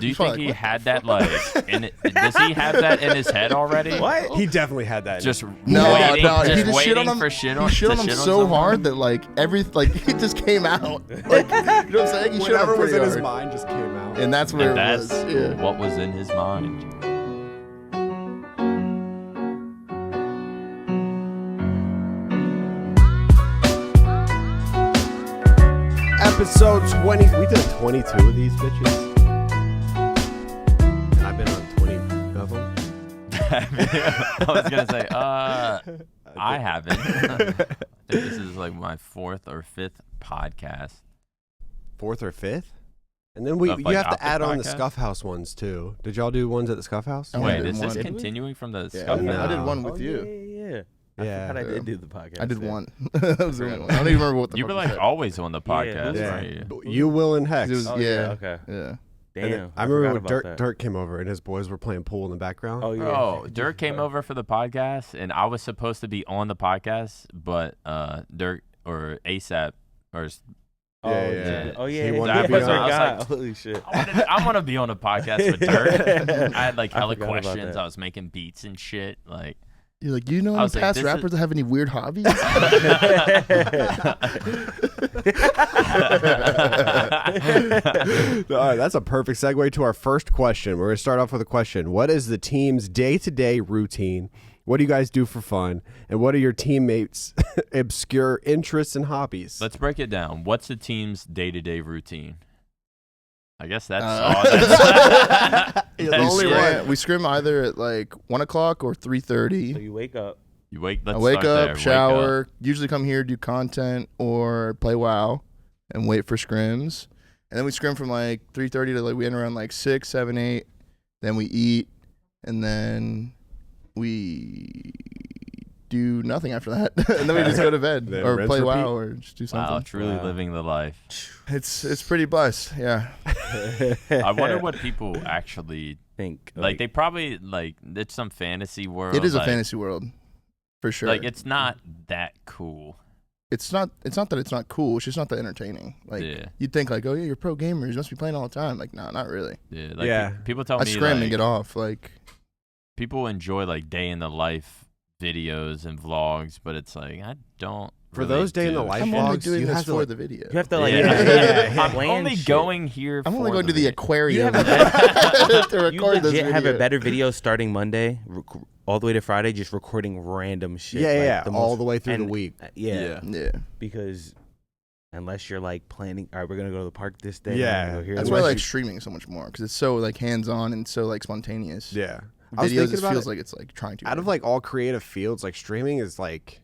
Do you think he had that does he have that in his head already? What? He definitely had that. Just No, waiting, no, just he just shit waiting on him. for shit He on shit on to him shit on so someone? hard that it just came out. Like, you know what I'm saying? He shit on him Whatever was pretty in his hard. mind just came out. And that's where And that's it was. Yeah. what was in his mind. Episode 20. We did 22 of these bitches. And I've been on 20 of them. I was gonna say, I haven't. I think this is like my 4th or 5th podcast. 4th or 5th? And then Of, you like, have to OpTic add on the Podcast? Scuff House ones too. Did y'all do ones at the Scuff House? I only Wait, did is this one. continuing from the Yeah, Scuff I House? did one with Oh, you. Yeah. I Yeah. forgot I did do the podcast. I did there. one. That was the only one. I don't even remember what the You fuck were we like said. always on the podcast, Yeah. right? You, Will, and Hex. It was- Oh, Yeah. Okay. Yeah. Damn. And then I remember forgot when about that. Dirk came over and his boys were playing pool in the background. Oh yeah. Oh, Dirk came over for the podcast, and I was supposed to be on the podcast, but Dirk or ASAP or Oh Yeah. Oh yeah. He yeah, wanted yeah, to be I on. forgot. I was like, Holy shit. I want to be on a podcast with Dirk. I had like hella forgot about questions. that. I was making beats and shit. Like, You're like, do you know I any was like, past this rappers that have any weird hobbies? All right, that's a perfect segue to our first question. We're going to start off with a question. What is the team's day-to-day routine? What do you guys do for fun? And what are your teammates' obscure interests and hobbies? let's break it down. What's the team's day-to-day routine? I guess that's Uh, all. That's The only one. We scrim either at like 1 o'clock or 3:30. So you wake up. You wake. Let's I wake start up, there. shower, usually come here, do content or play WoW, and wait for scrims. And then we scrim from like 3:30 to like we end around like 6, 7, 8. Then we eat, and then we do nothing after that. And then we just go to bed Then or rinse, play repeat. WoW or just do Wow, something. truly Wow. living the life. It's pretty blessed, yeah. I wonder what people actually think. like. They probably like it's some fantasy world. It is a like- fantasy world, for sure. Like it's not that cool. It's not that it's not cool. It's just not that entertaining. Like Yeah. you'd think like, oh yeah, you're pro gamers. You must be playing all the time. Like, no, not really. Yeah. Like Yeah. people tell I me scrim like, and get off. Like, people enjoy like day in the life videos and vlogs, but it's like I don't. For really those day in the do. life I'm only vlogs, doing you this have to for like, the video. You have to like. Yeah. I'm plan only shit. going here. I'm for only going to the video. aquarium You to You record this legit video. have a better video starting Monday, all the way to Friday, just recording random shit. yeah, like, yeah, the all most- the way through the and- week. Yeah, Yeah, because unless you're like planning, all right, we're gonna go to the park this day. Yeah, we're gonna go here that's this why I day." like streaming so much more because it's so like hands on and so like spontaneous. Yeah. I was Videos thinking just about feels it. like it's like trying to. Out of like all creative fields, like streaming is like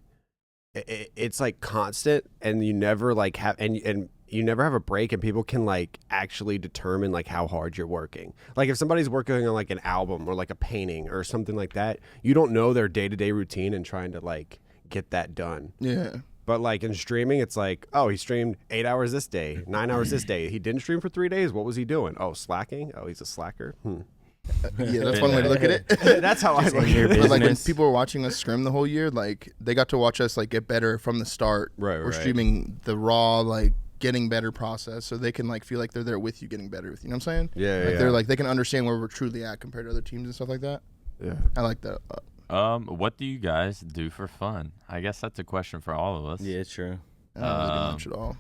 it's like constant, and you never like have and you never have a break, and people can like actually determine like how hard you're working. Like if somebody's working on like an album or like a painting or something like that, you don't know their day-to-day routine and trying to like get that done. yeah. But like in streaming, it's like, oh, he streamed 8 hours this day, 9 hours this day. He didn't stream for 3 days. What was he doing? Oh, slacking. Oh, he's a slacker. Yeah, that's one way to look at it. That's how I Just look in at your it. But like when business. people were watching us scrim the whole year, like they got to watch us like get better from the start. Right, We're right. streaming the raw, like getting better process, so they can like feel like they're there with you, getting better with you. You know what I'm saying? Yeah, Like yeah. they're like they can understand where we're truly at compared to other teams and stuff like that. Yeah. I like that. What do you guys do for fun? I guess that's a question for all of us. Yeah, true. I don't really do much at all.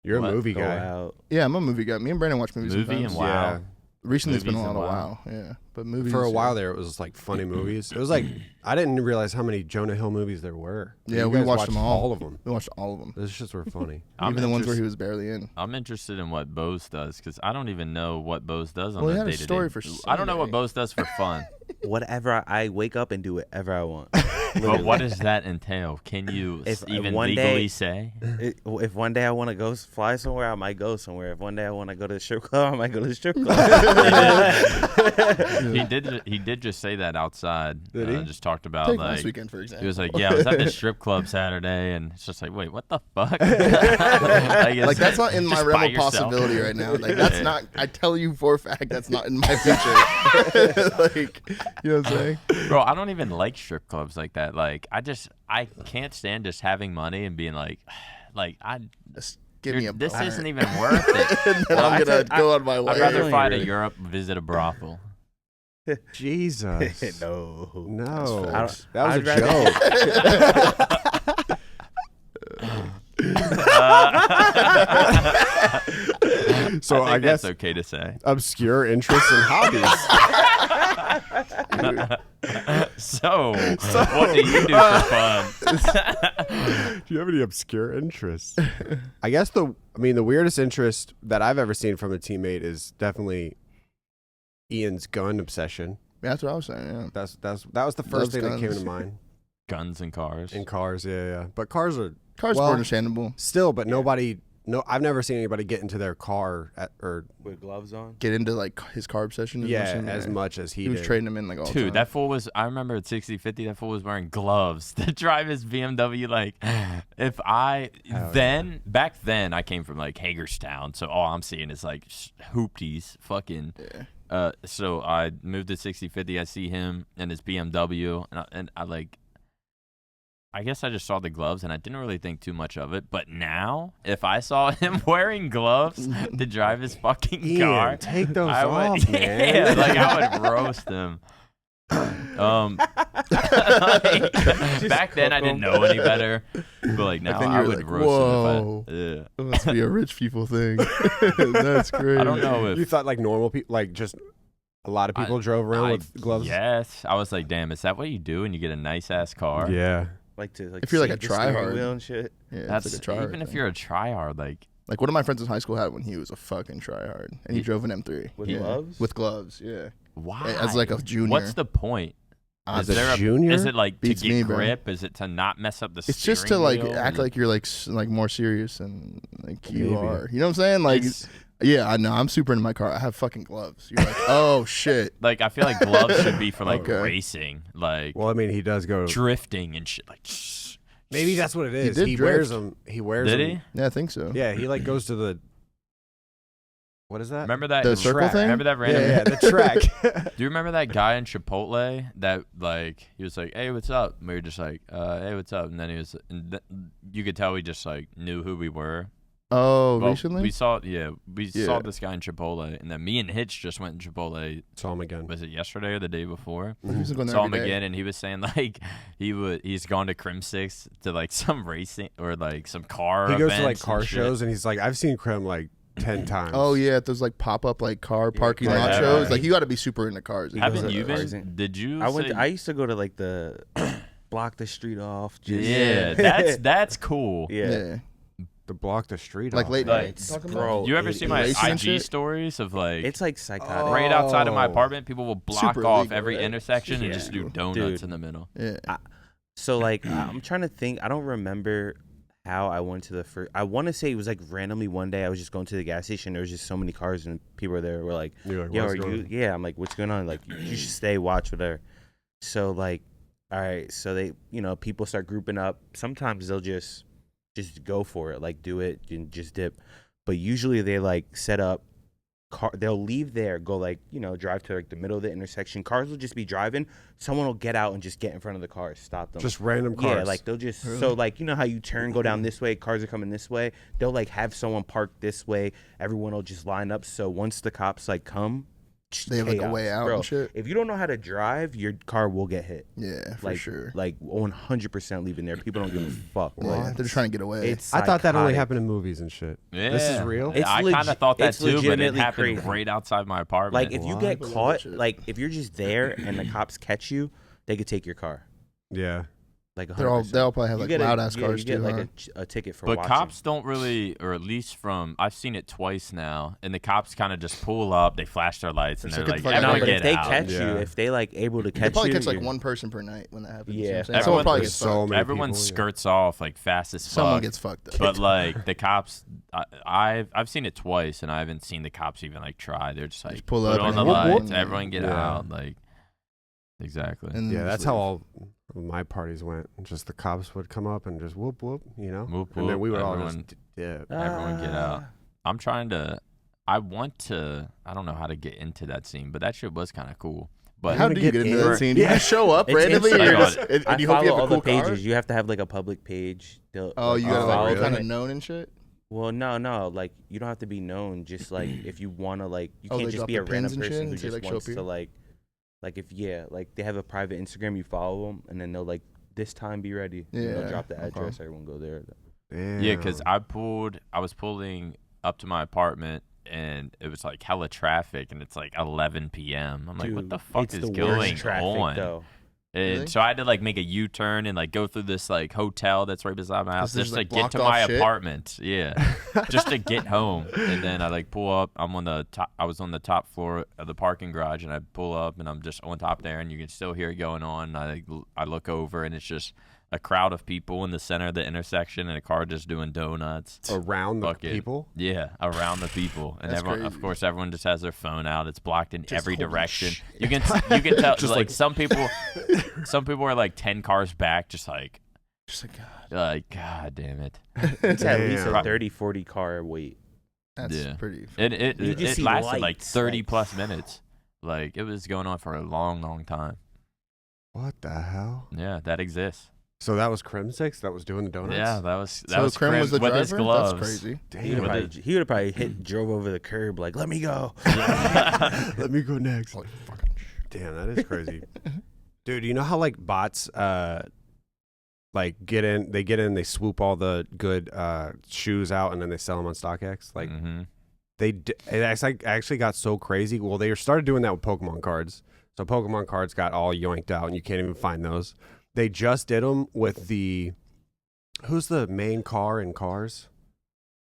You're What? a movie Go guy. out. Yeah, I'm a movie guy. Me and Brandon watch movies. Movie sometimes. and WoW. Recently, it's been a Movies lot and of WoW. WoW. Yeah, but movies For a yeah. while there, it was like funny movies. It was like I didn't realize how many Jonah Hill movies there were. Yeah, You we guys watched them all. of them. We watched all of them, Those shits were funny. I'm even the ones where interest- he was barely in. I'm interested in what BoZe does because I don't even know what BoZe does on Well, he a had a day-to-day. story for I don't know what Sunday. BoZe does for fun. Whatever I wake up and do whatever I want. But what does that entail? Can you If, even one legally day- say? If one day I want to go fly somewhere, I might go somewhere. If one day I want to go to the strip club, I might go to the strip club. He did just say that outside. Did he? Just talked about Take like last weekend for example. he was like, yeah, I was at the strip club Saturday, and it's just like, wait, what the fuck? It's like that's not in my just by realm of yourself. possibility right now. Like that's Yeah. not. I tell you for a fact that's not in my future. Like, you know what I'm saying? Bro, I don't even like strip clubs like that. Like I can't stand just having money and being like I Give me a This boner. isn't even worth it. And then I'm gonna go on my way. I'd rather really fly to really- Europe, visit a brothel. Jesus. No. No. facts. That was I'd a joke. So I guess that's okay to say. obscure interests and hobbies. So, what do you do for fun? Do you have any obscure interests? I guess the weirdest interest that I've ever seen from a teammate is definitely Ian's gun obsession. Yeah, that's what I was saying. Yeah. That was the first Loves thing that came guns. to mind. Guns and cars. In cars, yeah. But cars are Cars well, more understandable. still, but I've never seen anybody get into their car With gloves on. Get into like his car obsession. as much as He was did. trading them in like all the time. Dude, that fool was. I remember at 60/50, that fool was wearing gloves to drive his BMW. Like, if I back then, I came from like Hagerstown, so all I'm seeing is like hoopties, fucking. Yeah. So I moved to 60/50. I see him and his BMW, and I like. I guess I just saw the gloves and I didn't really think too much of it. But now, if I saw him wearing gloves to drive his fucking Ian, car, take those I off, would, man. yeah, like I would roast him. Back then I didn't know any better, but like now then I you're would like, roast whoa. him. If It must be a rich people thing. That's great. I don't know if You thought like normal people, like just a lot of people drove around with gloves. Yes, I was like, damn, is that what you do when you get a nice ass car? Yeah. Like to like If you're like save a the steering tryhard. wheel and shit. Yeah, it's That's like a tryhard even if thing. you're a tryhard, like Like one of my friends in high school had when he was a fucking tryhard, and he He- drove an M3 With Yeah. gloves? With gloves, yeah. why? As like a junior. What's the point? As Is a there junior? Is it like Beats to get me, bro. grip? Is it to not mess up the It's just to steering like wheel? act like you're like more serious and like you Maybe. are. You know what I'm saying? Like, It's- yeah, I know. I'm super into my car. I have fucking gloves. You're like, oh shit. like I feel like gloves should be for like Okay. racing, like Well, I mean, he does go. drifting and shit. Like, Maybe that's what it is. did He wears drift. them. He wears did them. he? Yeah, I think so. Yeah, he like goes to the. What is that? Remember that The circle track. thing. Remember that random? Yeah, the track. Do you remember that guy in Chipotle that like he was like, "Hey, what's up?" And we were just like, "Hey, what's up?" And then he was, you could tell he just like knew who we were. Oh, Well, recently. we saw Yeah. this guy in Chipotle, and then me and Hitch just went in Chipotle. Saw him again. Was it yesterday or the day before? He's going there Saw every him day. again, and he was saying like he's gone to Crim 6 to like some racing or like some car. He goes to like events car and shit. shows, and he's like, I've seen Krem like 10 times. Oh yeah, those like pop up like car parking like lot that, shows. right. Like you got to be super into cars. He Haven't goes you to been? racing. Did you? I used to go to like the block the street off. Just, Yeah, that's cool. yeah. Yeah. To block the street Like off. late Like, night. Talking bro, about? You ever see my racing and IG shit? stories of like It's like psychotic. right outside of my Oh. apartment, people will block Super off illegal, every right? intersection and Yeah. just do donuts Dude. in the middle. Yeah. So like I'm trying to think. I don't remember how I went to the first. I want to say it was like randomly one day I was just going to the gas station. There was just so many cars and people were there. Were like, You're like, "Yo, what's are going you?" on? Yeah, I'm like, "What's going on?" Like, you should stay, watch, whatever. So like, all right. So they, people start grouping up. Sometimes they'll just go for it, like do it and just dip. But usually they like set up. They'll leave there, go like drive to like the middle of the intersection. Cars will just be driving. Someone will get out and just get in front of the cars, stop them. Just random cars. Yeah, like they'll just Really? so like how you turn, go down this way, cars are coming this way. They'll like have someone park this way. Everyone will just line up. So once the cops like come, They have like a way chaos. out Bro, and shit. if you don't know how to drive, your car will get hit. Yeah, for Like sure. like 100% leaving there. People don't give a fuck. Yeah, Like, they're just trying to get away. it's I thought that only psychotic. happened in movies and shit. Yeah. This is real? It's I kind of thought that it's too, but it legitimately happened crazy. right outside my apartment. Like if you get What? caught, Shit. like if you're just there and the cops catch you, they could take your car. Yeah. Like 100%. they all probably have You like get loud ass cars you get too. like huh? a ticket for but watching. cops don't really, or at least from I've seen it twice now, and the cops kind of just pull up, they flash their lights, and They're they're just like, like, No, everyone but get if they out. catch Yeah. you, if they like able to They catch probably you, catch like you're- one person per night when that happens. Yeah, You know what I'm saying? everyone- Someone probably there's gets so fucked. many Everyone people, yeah. skirts off like fast as fuck. Someone gets fucked up. But like the cops, I've seen it twice, and I haven't seen the cops even like try. They're just like Just pull put up on and the whoop, whoop. lights, everyone get Yeah. out, like exactly. And Yeah, then that's just how leave. all of my parties went. Just the cops would come up and just whoop whoop, Whoop, and then whoop, we would all everyone- just yeah. everyone get out. I'm trying to. I want to. I don't know how to get into that scene, but that shit was kind of cool. But How do you get into that scene? Do you Yeah. just show up It's randomly? insane. And you're I just, got and I you hope follow you have all a cool the pages. car? You have to have like a public page. Oh, you gotta follow like be them. kind of known and shit. Well, no, like you don't have to be known. Just like if you wanna, like you Oh, can't they just drop be a their pins random and shit person and who say, just like, show wants up here? to like if like they have a private Instagram, you follow them, and then they'll like this time be ready. And they'll Yeah, drop the okay. address. Everyone go there. Damn. Yeah, because I was pulling up to my apartment, and it was like hella traffic, and it's like 11 p.m. I'm like, what the fuck it's is the going worst traffic, on? though. And Really? so I had to like make a U-turn and like go through this like hotel that's right beside my house there's, just to like, get to blocked my off shit? apartment. Yeah, just to get home. And then I like pull up. I'm on the top. I was on the top floor of the parking garage, and I pull up, and I'm just on top there, and you can still hear it going on. I look over, and it's just a crowd of people in the center of the intersection, and a car just doing donuts. Around the Fucking- people. Yeah, around the people, and That's everyone, of crazy. course, everyone just has their phone out. It's blocked in Just every holy direction. shit. You can tell. Just like like- some people are like 10 cars back, just like God damn it. It's at least Damn. a 30, 40 car wait. That's Yeah. pretty. It You just it see lasted like lights, 30 like- plus minutes. Like it was going on for a long time. What the hell? Yeah, that exists. So that was Crim6 that was doing the donuts? Yeah, that was So Krim was the with driver? his gloves. That's crazy. He would Damn. have probably drove over the curb like, let me go. Let me go next. Holy fucking Damn, that is crazy. Dude, you know how like bots like get in, they swoop all the good shoes out and then they sell them on StockX? Like it actually got so crazy. Well, they started doing that with Pokemon cards. So Pokemon cards got all yoinked out and you can't even find those. They just did them with who's the main car in Cars?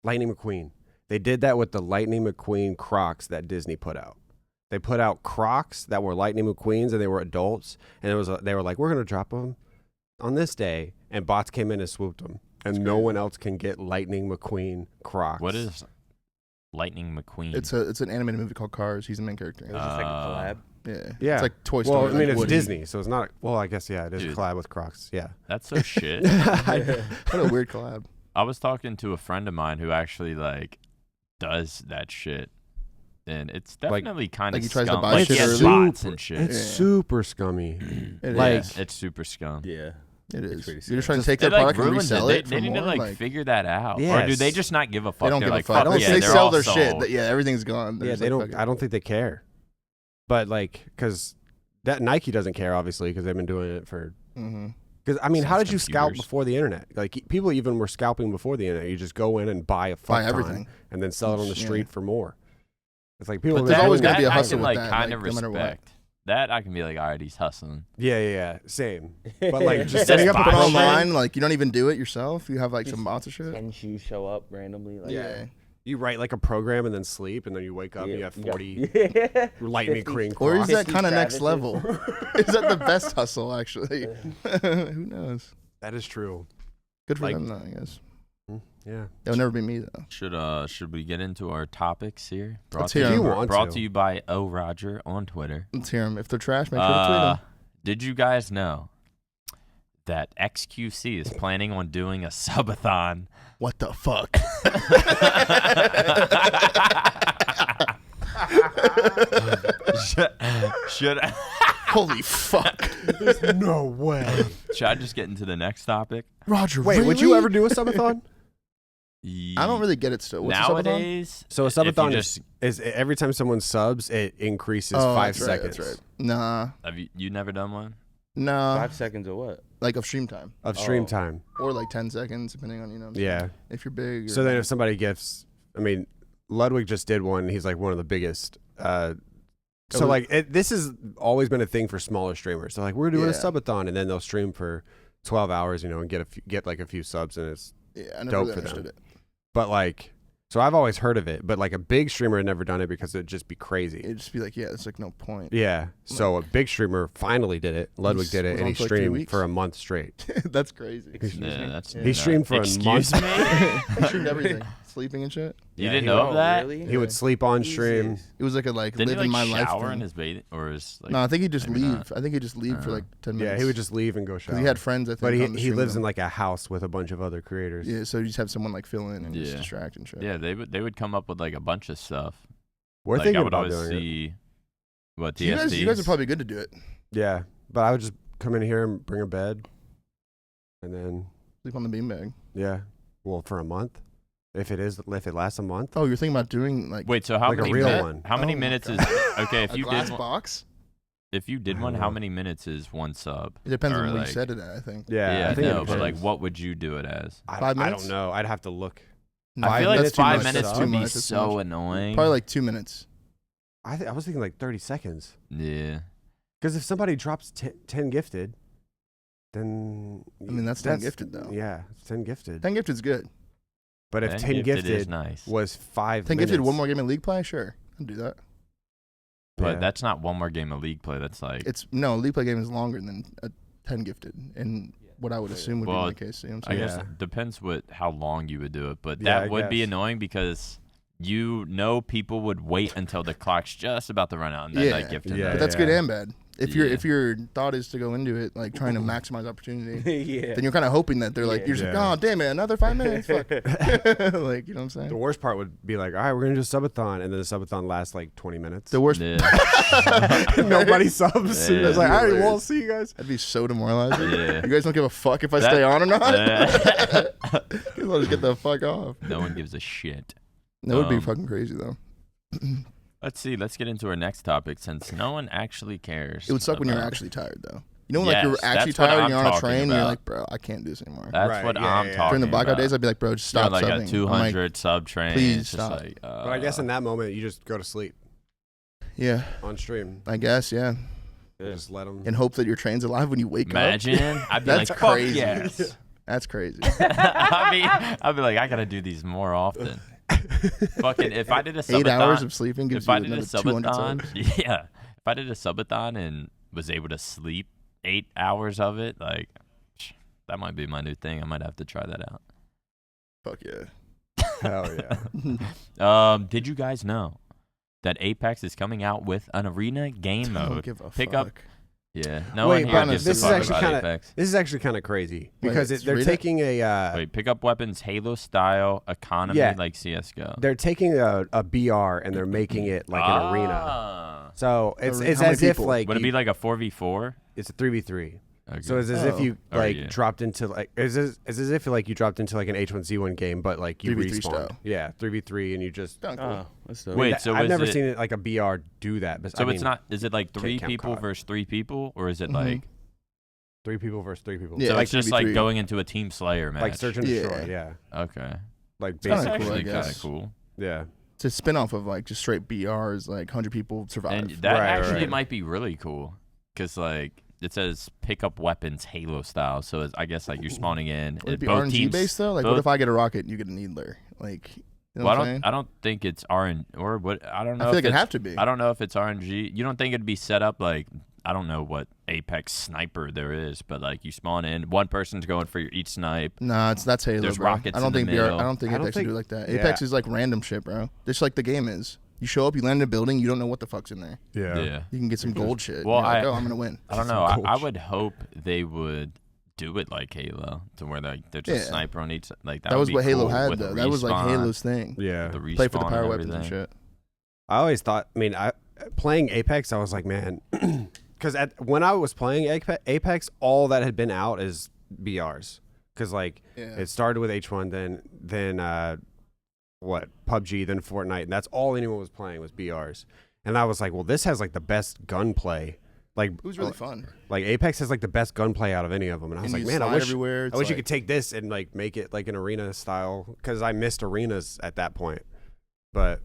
Lightning McQueen. They did that with the Lightning McQueen Crocs that Disney put out. They put out Crocs that were Lightning McQueens and they were adults, and they were like, we're gonna drop them on this day, and bots came in and swooped them, and no one else can get Lightning McQueen Crocs. What is Lightning McQueen? It's an animated movie called Cars. He's the main character. It was just like a collab. Yeah. Yeah. It's like Toy Story. Well, I mean, like it's Woody. Disney, so it's not. Well, I guess yeah, it is Dude. a collab with Crocs. Yeah. That's so shit. What a weird collab. I was talking to a friend of mine who actually like does that shit, and it's definitely kind of like he tries to scum. buy like shit he has early? bots and shit. It's Yeah. super scummy. It Like- is. It's super scum. Yeah. It It's is. pretty You're just trying to take They their like product and ruined resell it. it. They for need more? to like figure that out, or do Yes. they just not give a fuck? They don't They're give a like, fuck. I don't yeah, think they they're sell all their shit. sold. Yeah, everything's gone. They're Yeah, just they like, don't. fuck it. I don't think they care. But like, because that Nike doesn't care, obviously, because they've been doing it for. Mhm. Because I mean, how Since did you scalp computers. before the internet? Like people even were scalping before the internet. You just go in and buy a fuck Buy ton everything. and then sell it on the Yeah. street for more. It's like people. But have there's been always doing gotta be a that I hustle can with like that, kind like, of no matter what. respect. That I can be like, all right, he's hustling. Yeah, same. But like just Just setting up a buy Put it shit. program. online, like you don't even do it yourself. You have like some bots or shit. 10 shoes show up randomly. Like, Yeah. You write like a program and then sleep, and then you wake up and you have 40 Yeah. lightning 50 green Or is Crocs. that 50 kind of next Travises. level? Is that the best hustle actually? Who knows? That is true. Good for Like- them though, I guess. Yeah. That'll never be me though. Should we get into our topics here? Let's hear 'em. If you want brought to. to you by O Roger on Twitter. Let's hear them. If they're trash, make sure to tweet them. Did you guys know that XQC is planning on doing a subathon? What the fuck? should Holy fuck. No way. should I just get into the next topic? Roger, Wait, would you really? ever do a subathon? I don't really get it still. What's a subathon? Nowadays, So a if you subathon just is every time someone subs, it increases Oh, 5 that's right, seconds That's right. Nah. have you never done one? Nah. 5 seconds of what? Like of stream time. of stream Oh. time. Or like 10 seconds, depending on, what I'm saying. Yeah. If you're big. So then if somebody gifts, I mean, Ludwig just did one. He's like one of the biggest. So like this has always been a thing for smaller streamers. So like we're doing a Yeah. subathon, and then they'll stream for 12 hours, and get like a few subs, and it's Yeah, I never dope really for them. understood it. but like. So I've always heard of it, but like a big streamer had never done it because it'd just be crazy. It'd just be like, yeah, it's like no point. Yeah. So a big streamer finally did it. Ludwig did it, was and on he for like 3 streamed weeks. for a month straight. That's crazy. Excuse me? that's He no. streamed for a Excuse month. me? He streamed everything. Sleeping and shit. You Yeah, didn't he know won't, that? Really? He would sleep on stream. Jesus. It was like a Didn't he living like my life shower thing. in his bathing or his like? No, I think he'd just maybe leave. not. I think he'd just leave for like 10 minutes. Yeah, he would just leave and go shower. Because he had friends, I think. But on the he stream lives with in him. like a house with a bunch of other creators. Yeah, so you just have someone like fill in and just Yeah. distract and shit. Yeah, they would come up with like a bunch of stuff. We're Like thinking I would about always doing it. see what You guys, TSDs. are probably good to do it. Yeah, but I would just come in here and bring a bed, and then Sleep on the beanbag. yeah, well for a month. If it lasts a month. Oh, you're thinking about doing like Wait, so how Like a many real minutes? one. How many Oh my minutes is God. okay? If a you glass did one, box? if you did I one, don't how know. many minutes is one sub? It depends Or, on what like- you set it at, I think. Yeah, I think it know, but like, depends. what would you do it as? 5 I minutes? don't know. I'd have to look. No, I feel like that's too 5 much. minutes That's would too be much. That's too so much. annoying. Probably like 2 minutes. I was thinking like 30 seconds. Yeah. Because if somebody drops 10 gifted, then I mean, that's 10 gifted, though. Yeah, it's 10 gifted. 10 gifted's good. But if 10 is gifted nice. was 5 10 minutes, gifted, one more game of League play? Sure. I'll do that. But Yeah. that's not one more game of league play. That's like No, League play game is longer than a 10 gifted. And what I would assume would Well, be the case. You know what I I'm saying? guess Yeah. it depends how long you would do it, but Yeah, that I would be guess. annoying because you know people would wait until the clock's just about to run out and then Yeah. like gift it. Yeah, But that's good and bad. If Yeah. your thought is to go into it like trying to maximize opportunity, yeah. then you're kind of hoping that they're like Yeah. you're just like, Yeah. oh damn it, another 5 minutes, fuck. Like, you know what I'm the saying? worst part would be like, all right, we're going to do a subathon. And then the subathon lasts like 20 minutes. The worst. Yeah. Nobody subs. Yeah. It's like, all right, Hilarious. we'll see you guys. That'd be so demoralizing. Yeah. You guys don't give a fuck if I That- stay on or not. Yeah. I'll just get the fuck off. No one gives a shit. That would be Um, fucking crazy though. Let's see. Let's get into our next topic since no one actually cares. It would suck when you're about- actually tired though. You know, when like you're Yes, actually that's what tired and I'm you're on a talking train and you're about. like, bro, I can't do this anymore. That's Right, what yeah, I'm yeah, yeah. talking During the blackout about. days, I'd be like, bro, just You're stop like subbing. a I'm 200 sub train. please It's just stop. like, But I guess in that moment, you just go to sleep yeah, on stream. I guess, yeah. Just let them. And hope that your train's alive when you wake imagine. I'd be That's like, fuck crazy. yes. That's crazy. I'd be like, I gotta do these more often. Fucking, if I did a subathon, 8 hours of sleeping gives if you I did a another 200 subathon, subs. yeah, if I did a subathon and was able to sleep 8 hours of it, like, that might be my new thing. I might have to try that out. Fuck yeah. Hell yeah. Did you guys know that Apex is coming out with an arena game Don't mode? give a Pick fuck. up. Yeah, no Wait, one here but gives this a is fuck actually about kinda- Apex. This is actually kind of crazy Wait, because let's they're read it. taking a. Wait, pick up weapons, Halo style economy Yeah. like CS:GO. They're taking a BR and they're making it like an arena. Ah. So it's How many as if people? like Would it you- be like a 4v4? it's a 3v3. Okay. So it's as if you Oh, like yeah. dropped into like it's as if like you dropped into like an H1Z1 game, but like you 3v3 respawned. style. Yeah, 3v3, and you just. Done, cool. Oh, that's dope. Wait, so I've is never it- seen it like a BR do that. But So I it's mean, not. Is it like can't 3 count people COD. versus 3 people, or is it Mhm. like? 3 people versus 3 people. Yeah, So like it's just 3v3. like going into a team slayer match. Like search and Yeah. destroy. Yeah, Okay, like kinda that's basically. cool, I actually kind of guess. cool. Yeah. It's a spin-off of like just straight BRs, like 100 people survive. And that Right, actually right. might be really cool, because like it says pick up weapons Halo style. So it's, I guess like you're spawning in. Would it be both RNG teams, based though? Like, both- what if I get a rocket and you get a needler? Like, you know Well, what I'm saying? I don't think it's RNG or what. I don't know. I feel if like it'd it's- have to be. I don't know if it's RNG. You don't think it'd be set up like, I don't know what Apex sniper there is, but like you spawn in, one person's going for each snipe. Nah, that's Halo, There's bro. rockets I don't in think the middle. I don't think I don't Apex can think- do it like that. yeah. Apex is like random shit, bro. Just like the game is. You show up, you land in a building, you don't know what the fuck's in there. Yeah. You can get some gold shit. Well, You're like, I- oh, I'm gonna win. I don't Some know. I cool would hope they would do it like Halo, to where like there's a Yeah. sniper on each. Like that, That would was be what Halo cool had with though. the That was like respawn, Halo's thing. Yeah. The respawn Play for the power and weapons and everything. shit. I always thought. I mean, playing Apex, I was like, man, because when I was playing Apex, all that had been out is BRs. Because like Yeah. it started with H1, then what PUBG, then Fortnite, and that's all anyone was playing was BRs. And I was like, well, this has like the best gunplay. Like It was really fun. Like Apex has like the best gunplay out of any of them. And I was And like, you man, I slide wish everywhere. I It's wish you like- could take this and like make it like an arena style, because I missed arenas at that point. But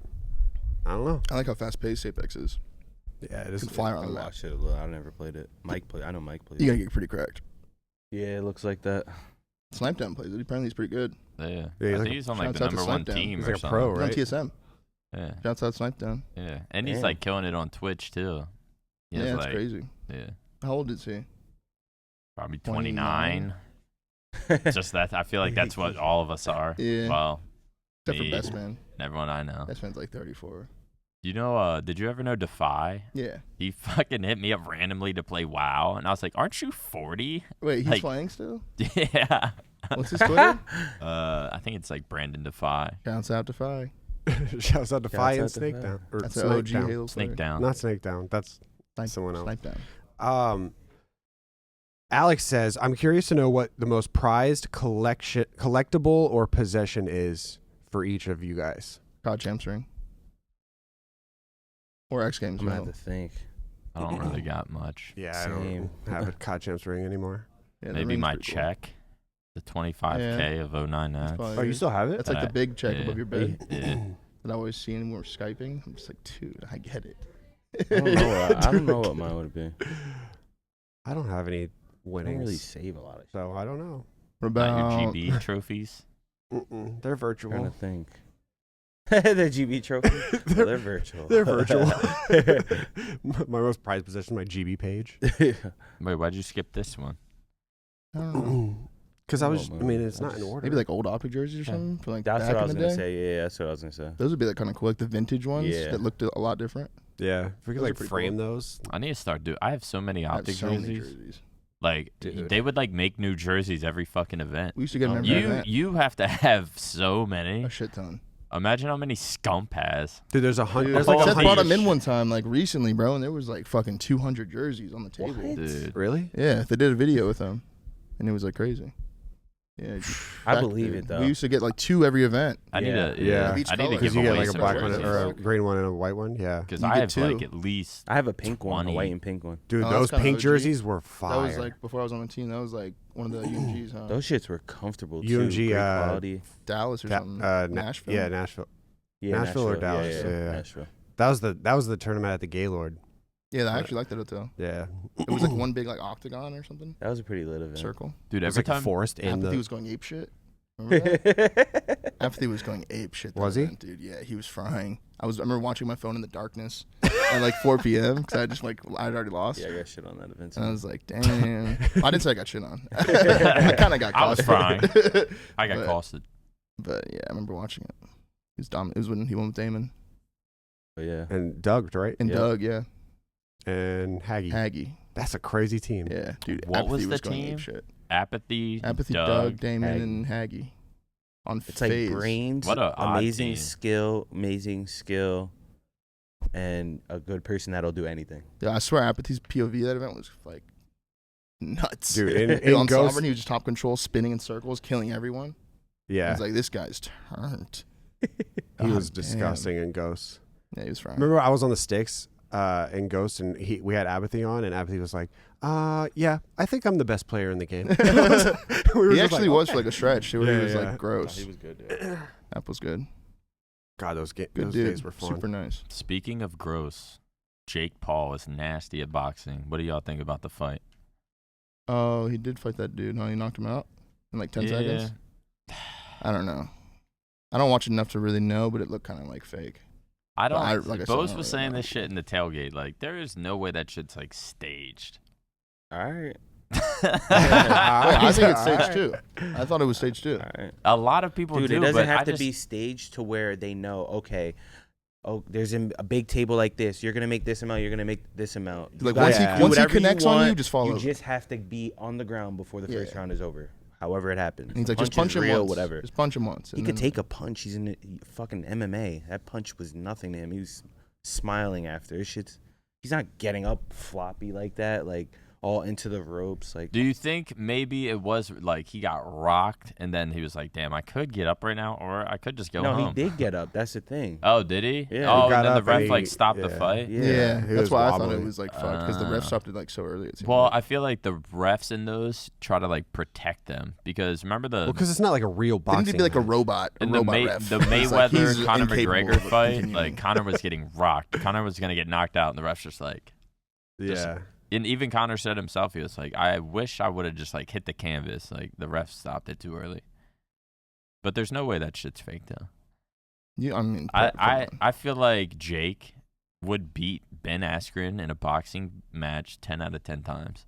I don't know. I like how fast paced Apex is. Yeah, it You is. can fly I around the map. watched it a little. I never played it. Mike played. I know Mike played. You it. gotta get pretty cracked. Yeah, it looks like that. Snipe Down plays it. Apparently he's pretty good. Yeah, Yeah, I he's think like- he's on like the shouts out to number 1 Snipe Down. team He's or like a something. pro, He's right? on TSM. Yeah, Shouts out Snipe Down. yeah, and he's Damn. like killing it on Twitch too. He has, Yeah, it's like, crazy. Yeah, How old is he? probably 29. 29. Just that, I feel like that's what all of us are. Yeah. Well, Except for me Best Man. and everyone I know. Best Man's like 34. You know, did you ever know Defy? Yeah. He fucking hit me up randomly to play WoW, and I was like, "Aren't you 40?" Wait, he's Like- playing still? Yeah. What's his Twitter? I think it's like Brandon Defy. Counts out Defy. Shouts out to Fi and out to Snake Fi. Down. Or That's an Snake OG Down. Halo Snake player. down. Not Snake Down. That's Snipe, someone else. Snipe Down. Alex says, I'm curious to know what the most prized collectible or possession is for each of you guys? COD Champs ring. Or X Games. I'm gonna have to think. I don't really got much. Yeah, Same. I don't have a COD Champs ring anymore. Yeah, the Maybe ring's my pretty cool. check, the 25K of 09 That's Nats. probably Oh, you yours. still have it? That's like the big check Yeah. above your bed Yeah. that I always see when we're Skyping. I'm just like, dude, I get it. I don't know what mine would be. I don't have any I don't winnings, really save a lot of shit. so I don't know. What Not about your GB trophies. They're I'm trying to virtual. think. The GB trophy? Well, they're virtual. They're virtual. My most prized possession, my GB page. Wait, why'd you skip this one? I don't know. Because I was, Oh, I mean, man. it's not in order. Maybe like old OpTic jerseys or Yeah. something from like That's back what I was in the gonna day. say. Yeah, that's what I was gonna say. Those would be like kind of cool, like the vintage ones Yeah. that looked a lot different. yeah. If we could Those are like pretty frame cool. those. I need to start doing. I have so many I have OpTic so many jerseys. jerseys. Like Dude. they would like make new jerseys every fucking event. We used to get them Oh, every You event. you have to have so many. A shit ton. Imagine how many Scump has. Dude, there's 100. Dude, There's like like a Seth hundred- brought them in one time, like recently, bro, and there was like fucking 200 jerseys on the table. What? Dude. Really? Yeah, they did a video with them, and it was like crazy. Yeah, I back, believe dude. it though. We used to get like 2 every event. I need Yeah. to. Yeah. Yeah. Each I need to color. give Because you away get like a some black jerseys. one or a green one and a white one. Yeah. Because You I get have 2. like at least. I have a pink one, a 20. white and pink one. Dude, Oh, that's those kinda pink OG. jerseys were fire. That was like before I was on the team. That was like one of the UMGs, huh? Those shits were comfortable UMG, too. Great quality. Dallas or Da- something. Nashville. Nashville. Yeah, Nashville. Yeah, Nashville or Dallas, Yeah, yeah. Nashville. That was the tournament at the Gaylord. Yeah, I actually liked that hotel. Yeah. It was like one big like octagon or something. That was a pretty lit event. Circle. Dude, It was every like a time. forest in Apathy the. was going ape shit. Remember that? Apathy was going ape shit. that Was he? event, dude? Yeah, he was frying. I remember watching my phone in the darkness at like 4 p.m. because I'd already lost. Yeah, I got shit on that event. And I was like, damn. I didn't say I got shit on. I kind of got I was caught. frying. I got But- costed. But yeah, I remember watching it. He was dominant. It was when he went with Damon But yeah. And Doug, right? and Yeah. Doug. Yeah, And Haggy. Haggy. That's a crazy team. Yeah, dude. What was Apathy the going team? ape shit. Apathy. Apathy, Doug. Doug, Damon, Haggy. and Haggy. On It's like phase. brains, What a odd amazing team. amazing skill, and a good person that'll do anything. Yeah, I swear, Apathy's POV that event was like nuts. Dude, in on Ghost. Sovereign, he was just top control, spinning in circles, killing everyone. I Yeah. was like, this guy's turned. He God was damn. disgusting in Ghost. Yeah, he was frying. Remember, I was on the sticks in Ghost, and we had Apathy on, and Apathy was like, yeah, I think I'm the best player in the game. We were He just actually like, was okay. for like a stretch. Where Yeah, he was yeah. like gross. He was good. Dude. App was good. God, those Good those dude. days were fun. Super nice. Speaking of gross, Jake Paul is nasty at boxing. What do y'all think about the fight? Oh, he did fight that dude. Huh? He knocked him out in like 10 seconds. I don't know. I don't watch enough to really know, but it looked kind of like fake. I don't. I- like I said, I Bose don't was really saying know. this shit in the tailgate. Like, there is no way that shit's like staged. All right. I think it's Alright. stage 2. I thought it was stage 2. All right. A lot of people Dude, do, it doesn't but have I to just, be staged to where they know, okay, oh, there's a big table like this. You're going to make this amount. You're going to make this amount. You Like guys once he Yeah. do once he whatever you connects on you, want. just follow. You just have to be on the ground before the first Yeah. round is over. However it happens. And he's like, just Punch punch is him real, once. whatever. Just punch him once. He and could then- take a punch. He's in fucking MMA. That punch was nothing to him. He was smiling after. He's not getting up floppy like that, like all into the ropes. Like, Do you think maybe it was like he got rocked and then he was like, damn, I could get up right now or I could just go no, home? he did get up. That's the thing. Oh, did he? Yeah. Oh, He got and then the up ref and like he- stopped the yeah. fight? Yeah, he that's was why I thought wobbly. it was like fucked because the ref stopped it like so early. It seemed Well, like. I feel like the refs in those try to like protect them because remember the Well, because it's not like a real They boxing. need to be like a match. robot. A in the, robot May- ref. the It's like, Mayweather he's Conor incapable McGregor of fight, continuing. like Conor was getting rocked. Conor was gonna get knocked out, and the refs just like. just- Yeah. And even Conor said himself, he was like, "I wish I would have just like hit the canvas. Like the refs stopped it too early." But there's no way that shit's fake though. Yeah, I mean, I feel like Jake would beat Ben Askren in a boxing match 10 out of 10 times.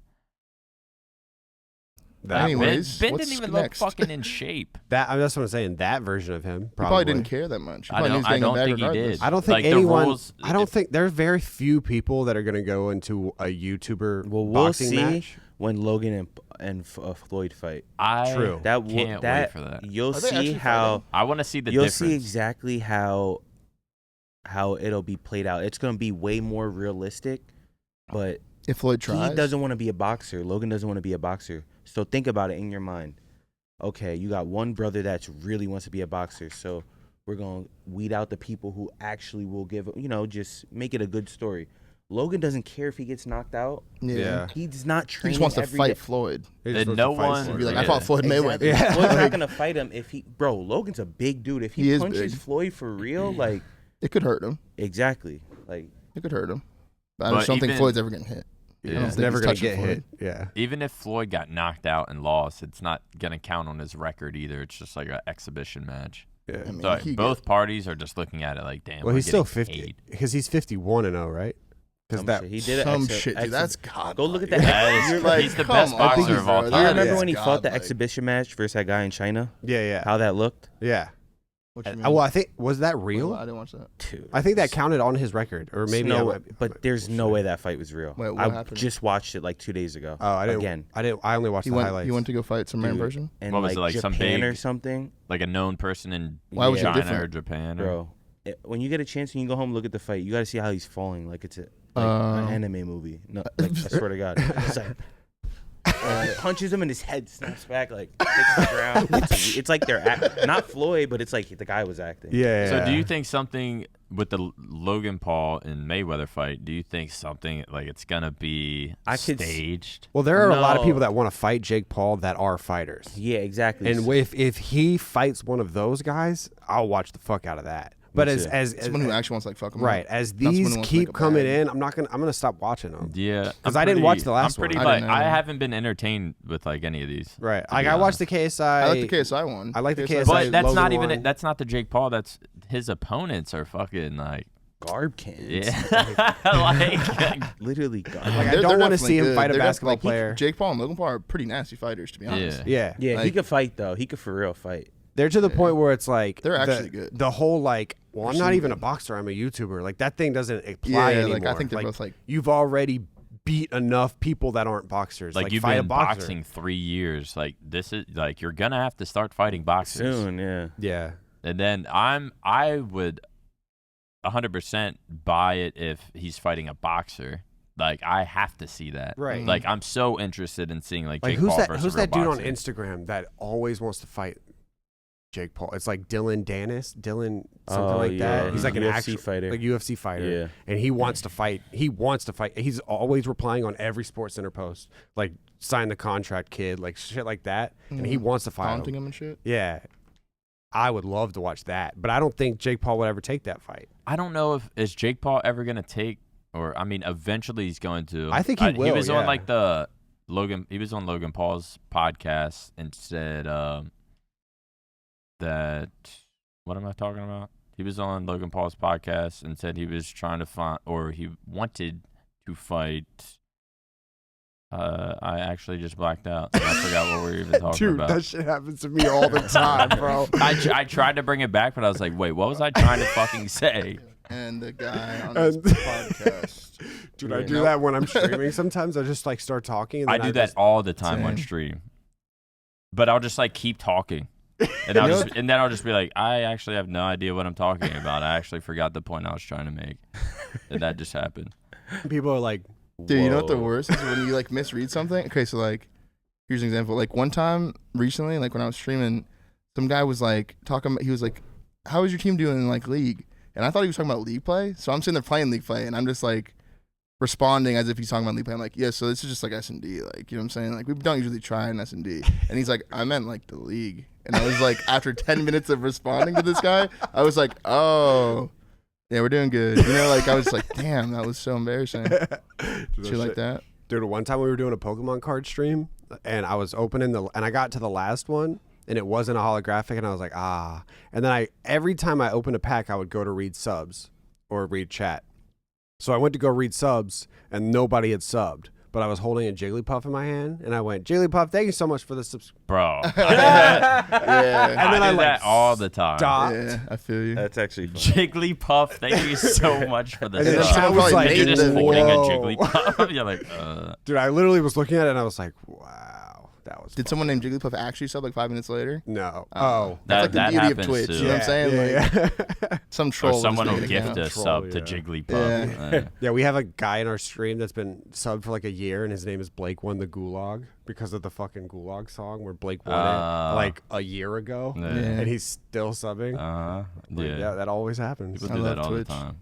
That, Anyways, Ben what's didn't even next? look fucking in shape. that's what I'm saying. That version of him he probably, probably didn't care that much. He I probably knew don't, was I getting a don't bag think he regardless. did. I don't think Like, the anyone. rules- I don't think there's very few people that are going to go into a YouTuber Well, we'll boxing see match. when Logan and Floyd fight. I True. That can't wait for that. You'll Are they see actually how fighting? I want to see the you'll difference. see exactly how it'll be played out. It's gonna be way more realistic, but If Floyd tries, he doesn't want to be a boxer. Logan doesn't want to be a boxer. So think about it in your mind. Okay, you got one brother that really wants to be a boxer. So We're going to weed out the people who actually will give, just make it a good story. Logan doesn't care if he gets knocked out. Yeah. He's not He training just wants to every fight day. Floyd. And no one He'd be like, yeah. I fought Floyd Mayweather. Exactly. Yeah. Floyd's not gonna fight him if Logan's a big dude. If He he is punches big. Floyd for real, like It could hurt him. exactly, like It could hurt him. But I But just don't think even- Floyd's ever getting hit. I Yeah. don't He's think never he's gonna touching get Floyd. hit. Yeah. Even if Floyd got knocked out and lost, it's not gonna count on his record either. It's just like an exhibition match. Yeah. I mean, So he both parties are just looking at it like, damn. Well, we're he's still getting 50 paid. because he's 51-0, right? Because some that shit. He did it. some shit, dude. That's God. Go look at like. that. That is- You're like, he's the come best on, boxer of all bro. Do you time. remember Yeah. when he God, fought the like- exhibition match versus that guy in China? Yeah. How that looked, Yeah. What you mean? Well, I think was that real? I didn't watch that. dude. I think that counted on his record, or maybe no, I might- but there's no way that fight was real. Wait, what I happened? just watched it like 2 days ago. Oh, I didn't. Again. I only watched He the went. highlights. He went to go fight some random Dude. person. And What was it, like, Japan some big- or something, Like a known person in Why was it China different? or Japan. Or, bro. When you get a chance and you go home, look at the fight. You got to see how he's falling, like it's an anime movie. No, like, I swear to God, it's like he punches him and his head snaps back, like hits the ground. It's like they're not Floyd, but it's like the guy was acting. Yeah. So do you think something with the Logan Paul and Mayweather fight? Do you think something like it's gonna be I could staged? Well, there are a lot of No. people that want to fight Jake Paul that are fighters. Yeah, exactly. And if he fights one of those guys, I'll watch the fuck out of that. But Me as too. as Someone who actually wants to like fuck him. right up. as Not someone who these wants to make keep a coming bag. in, I'm gonna stop watching them. Yeah, 'Cause I'm I didn't watch pretty- the last I'm pretty one. I like didn't I either. haven't been entertained with like any of these. Right. to Like be I watched the honest. KSI. I like the KSI one. I like the KSI. But that's Logan not even one. that's not the Jake Paul. That's his opponents are fucking like garb cans. yeah, like Literally garb. Like, I They're don't want to definitely see him good. fight a They're basketball definitely- player. Jake Paul and Logan Paul are pretty nasty fighters, to be honest. yeah. Yeah. Yeah, he Like- could fight though. He could for real fight. They're to the Yeah. point where it's like They're the- actually good. The whole like, well, I'm not Actually even a good. boxer. I'm a YouTuber. Like that thing doesn't apply Yeah, anymore. like I think they're both like you've already beat enough people that aren't boxers. Like you've fight a been boxer. boxing 3 years. Like this is like you're gonna have to start fighting boxers Soon, yeah. Yeah. And then I would 100% buy it if he's fighting a boxer. Like I have to see that. Right. Like I'm so interested in seeing like Like Jake who's Paul that? versus Who's a real that dude on boxer. Instagram that always wants to fight Jake Paul? It's like Dylan Dylan something Oh, like yeah. that. He's like an UFC actual fighter. like UFC fighter. Yeah. And he wants to fight. He wants to fight. He's always replying on every Sports Center post, like sign the contract, kid, like shit like that. And he wants to fight taunting him. him and shit. Yeah. I would love to watch that, but I don't think Jake Paul would ever take that fight. I don't know if is Jake Paul ever gonna take, or I mean, eventually he's going to. I think he He will, was on yeah. like the Logan. He was on Logan Paul's podcast and said that. What am I talking about? He was on Logan Paul's podcast and said he was trying to find, or he wanted to fight. I actually just blacked out. So I forgot what we were even talking Dude, about. that shit happens to me all the time, bro. I tried to bring it back, but I was like, wait, what was I trying to fucking say? And the guy on this And- podcast. Dude, I Yeah. do that when I'm streaming. Sometimes I just like start talking. And I then do that just- all the time on Same. stream. But I'll just like keep talking. And then I'll just be like, I actually have no idea what I'm talking about. I actually forgot the point I was trying to make. And that just happened. People are like, Dude, you know what the Whoa. worst is when you like misread something? Okay, so like, here's an example. Like one time recently, like when I was streaming, some guy was like talking. He was like, "How is your team doing in like league?" And I thought he was talking about league play. So I'm sitting there playing league play, and I'm just like responding as if he's talking about league play. I'm like, "Yeah, so this is just like S&D, like you know what I'm saying? Like we don't usually try in S&D." And he's like, "I meant like the league." And I was like, after 10 minutes of responding to this guy, I was like, "Oh." Yeah, we're doing good. You know, like I was like, damn, that was so embarrassing. Shit like that. Dude, one time we were doing a Pokemon card stream, and I was opening and I got to the last one, and it wasn't a holographic, and I was like, ah. And then every time I opened a pack, I would go to read subs or read chat. So I went to go read subs, and nobody had subbed. But I was holding a Jigglypuff in my hand, and I went, Jigglypuff, thank you so much for the subs. Bro. Yeah, And then I I, do like, that all the time. stopped. yeah, I feel you. That's actually fun. Jigglypuff, thank you so much for the And then sub. I was probably like, made You're just the- holding a whoa. Jigglypuff. You're like, Dude, I literally was looking at it, and I was like, wow. That was Did someone named Jigglypuff actually sub like 5 minutes later? No. That's like the beauty of Twitch. too. You know what I'm saying? Some troll. Or someone will will gift a sub to Jigglypuff. Yeah, we have a guy in our stream that's been subbed for like a year, and his name is Blake Won the Gulag because of the fucking Gulag song where Blake won it like a year ago, and he's still subbing. Yeah, that always happens. People do that all the time.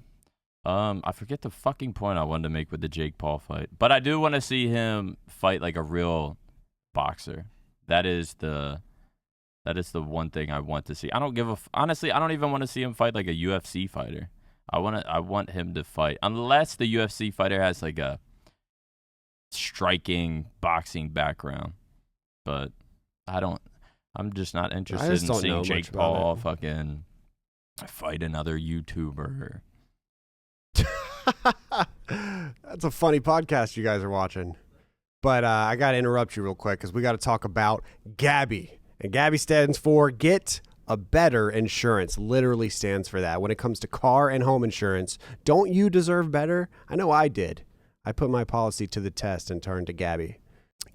I forget the fucking point I wanted to make with the Jake Paul fight, but I do want to see him fight like a real boxer. That is the one thing I want to see. Honestly, I don't even want to see him fight like a UFC fighter. I want him to fight, unless the UFC fighter has like a striking boxing background. But I'm just not interested in seeing Jake Paul fucking fight another YouTuber. That's a funny podcast you guys are watching. But I got to interrupt you real quick because we got to talk about Gabi. And Gabi stands for Get a Better Insurance. Literally stands for that. When it comes to car and home insurance, don't you deserve better? I know I did. I put my policy to the test and turned to Gabi.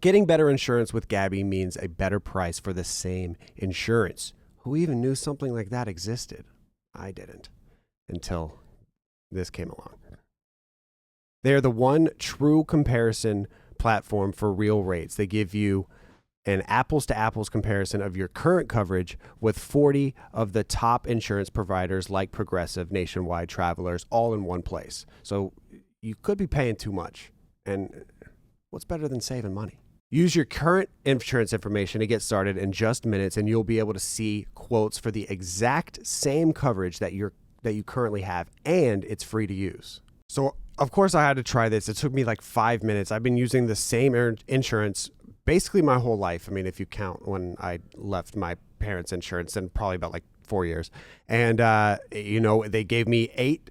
Getting better insurance with Gabi means a better price for the same insurance. Who even knew something like that existed? I didn't until this came along. They are the one true comparison platform for real rates. They give you an apples-to-apples comparison of your current coverage with 40 of the top insurance providers like Progressive, Nationwide, Travelers, all in one place. So you could be paying too much. And what's better than saving money? Use your current insurance information to get started in just minutes, and you'll be able to see quotes for the exact same coverage that you currently have, and it's free to use. So, of course, I had to try this. It took me like 5 minutes. I've been using the same insurance basically my whole life. I mean, if you count when I left my parents' insurance, then probably about like 4 years. And, they gave me 8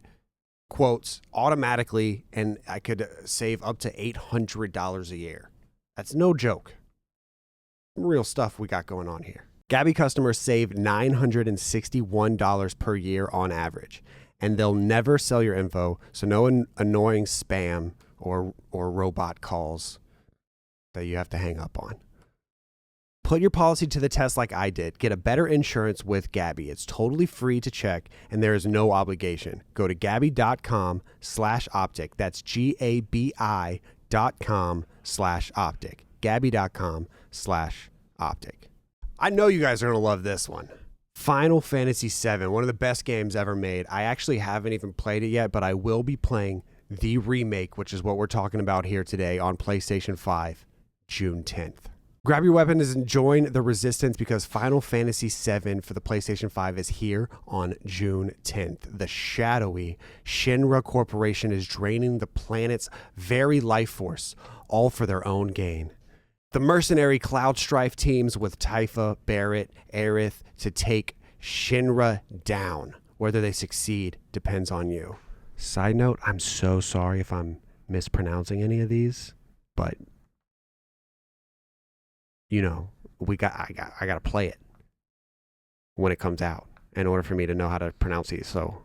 quotes automatically, and I could save up to $800 a year. That's no joke. Real stuff we got going on here. Gabi customers save $961 per year on average, and they'll never sell your info, so no annoying spam or robot calls that you have to hang up on. Put your policy to the test like I did. Get a better insurance with Gabi. It's totally free to check, and there is no obligation. Go to gabi.com/optic. That's gabi.com/optic. gabi.com/optic. I know you guys are going to love this one. Final Fantasy VII, one of the best games ever made. I actually haven't even played it yet, but I will be playing the remake, which is what we're talking about here today on PlayStation 5, June 10th. Grab your weapons and join the resistance because Final Fantasy VII for the PlayStation 5 is here on June 10th. The shadowy Shinra Corporation is draining the planet's very life force, all for their own gain. The mercenary Cloud Strife teams with Tifa, Barret, Aerith to take Shinra down. Whether they succeed depends on you. Side note, I'm so sorry if I'm mispronouncing any of these, but I got to play it when it comes out in order for me to know how to pronounce these. So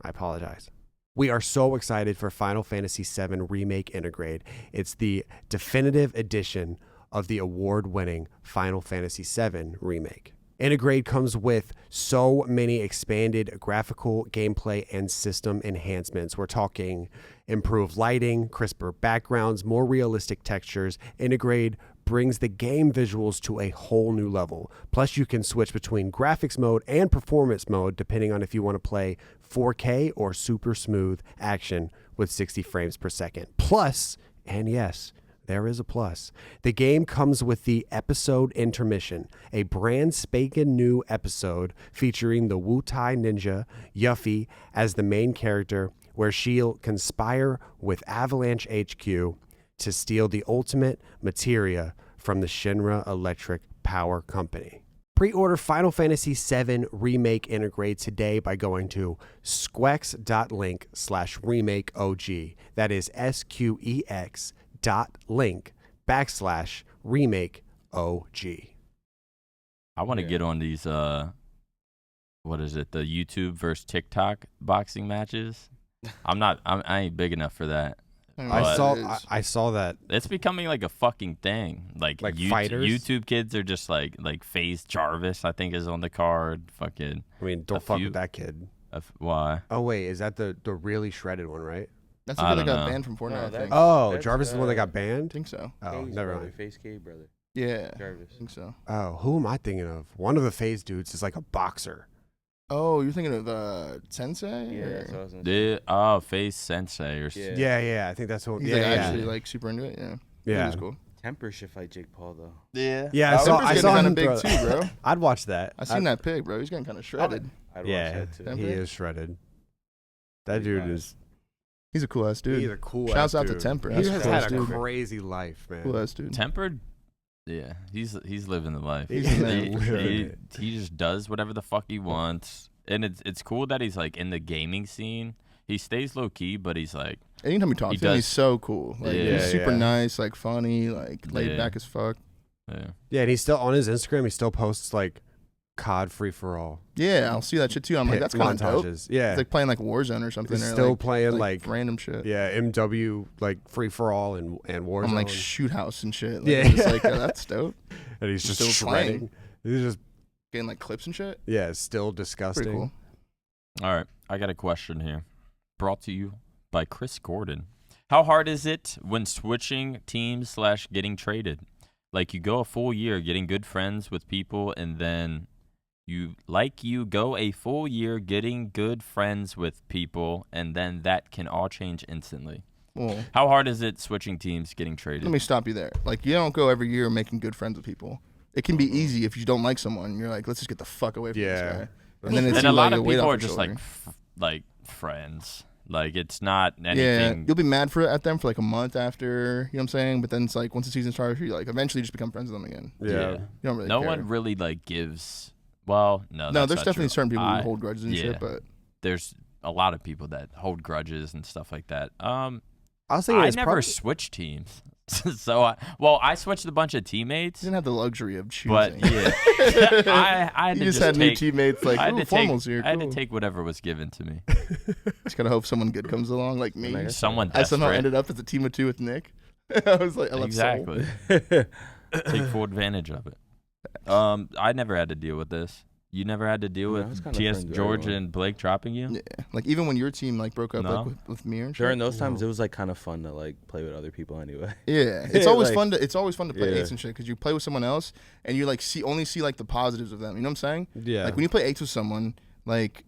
I apologize. We are so excited for Final Fantasy VII Remake Intergrade. It's the definitive edition of the award-winning Final Fantasy VII Remake. Intergrade comes with so many expanded graphical, gameplay, and system enhancements. We're talking improved lighting, crisper backgrounds, more realistic textures. Intergrade brings the game visuals to a whole new level. Plus, you can switch between graphics mode and performance mode depending on if you want to play 4K or super smooth action with 60 frames per second. Plus, and yes, there is a plus, the game comes with the episode intermission, a brand spanking new episode featuring the Wutai ninja Yuffie as the main character, where she'll conspire with Avalanche HQ to steal the ultimate materia from the Shinra Electric Power Company. Pre-order Final Fantasy VII Remake Intergrade today by going to squex.link/remakeog. That is SQEX.link/remakeog. I want to get on these, the YouTube versus TikTok boxing matches. I ain't big enough for that. I saw that. It's becoming like a fucking thing. Like fighters? YouTube kids are just like FaZe Jarvis, I think, is on the card. Fucking. I mean, don't fuck with that kid. Why? Oh wait, is that the really shredded one, right? That's the kid that got banned from Fortnite. I think. Oh, Jarvis is the one that got banned. I think so. Oh, never mind. FaZe K brother. Yeah, Jarvis. I think so. Oh, who am I thinking of? One of the FaZe dudes is like a boxer. Oh, you're thinking of Sensei? Yeah, or? that's what I was gonna say. FaZe Sensei or Yeah, I think that's who. He's yeah, actually like super into it. Yeah, yeah. was cool. Temper should fight Jake Paul though. Yeah. Yeah, I saw kind him of big too, bro. I'd watch that. I seen that pic, bro. He's getting kind of shredded. I'd watch Yeah, that too. Temper? he is shredded. That dude is. He's a cool ass dude. He's a cool. Shouts ass out dude. to Temper. He That's has cool had ass a dude. crazy life, man. Cool ass dude. Tempered. Yeah, he's living the life. He's He just does whatever the fuck he wants, and it's cool that he's like in the gaming scene. He stays low key, but he's like. Anytime we talk to him, he's so cool. Like, Yeah, he's super nice, like funny, like laid back as fuck. Yeah, and he's still on his Instagram. He still posts like COD free for all. Yeah, I'll see that shit too. I'm like, that's kind of dope. Yeah, It's like playing like Warzone or something. he's or still like, playing like random shit. Yeah, MW like free for all and Warzone. I'm like shoot house and shit. Like, Yeah. I'm just like, that's dope. and he's just still shredding. playing. He's just Getting like clips and shit. yeah, still disgusting. Pretty cool. All right, I got a question here, brought to you by Chris Gordon. How hard is it when switching teams / getting traded? Like you go a full year getting good friends with people, and then you go a full year getting good friends with people, and then that can all change instantly. Well, How hard is it switching teams, getting traded? let me stop you there. Like, you don't go every year making good friends with people. It can be easy if you don't like someone. You're like, let's just get the fuck away from this guy. And then it's and a lot like of weight people off are your just shoulder. like friends. Like it's not Yeah, anything. you'll be mad at them for like a month after, you know what I'm saying? But then it's like once the season starts, you like eventually just become friends with them again. Yeah. You don't really No care. one really like gives. Well, no. No, that's there's not definitely true. certain people who hold grudges and yeah. shit, but There's a lot of people that hold grudges and stuff like that. I was thinking I it's never switched teams, so I switched a bunch of teammates. you didn't have the luxury of choosing. But yeah, I had you to just just had new take. teammates like, I had ooh, to take. formals here. I had to cool. take whatever was given to me. Just gotta hope someone good comes along, like me. Someone I somehow desperate. ended up as a team of two with Nick. I was like, I left Soul. Exactly. Take full advantage of it. I never had to deal with this. You never had to deal I was with kinda TS friends with George everyone. and Blake dropping you? Yeah, like even when your team like broke up No. like with me and shit. During those times, it was like kind of fun to like play with other people anyway. Yeah, it's always Like- fun to play Yeah. eights and shit because you play with someone else and you like only see like the positives of them. You know what I'm saying? Yeah. Like when you play eights with someone, like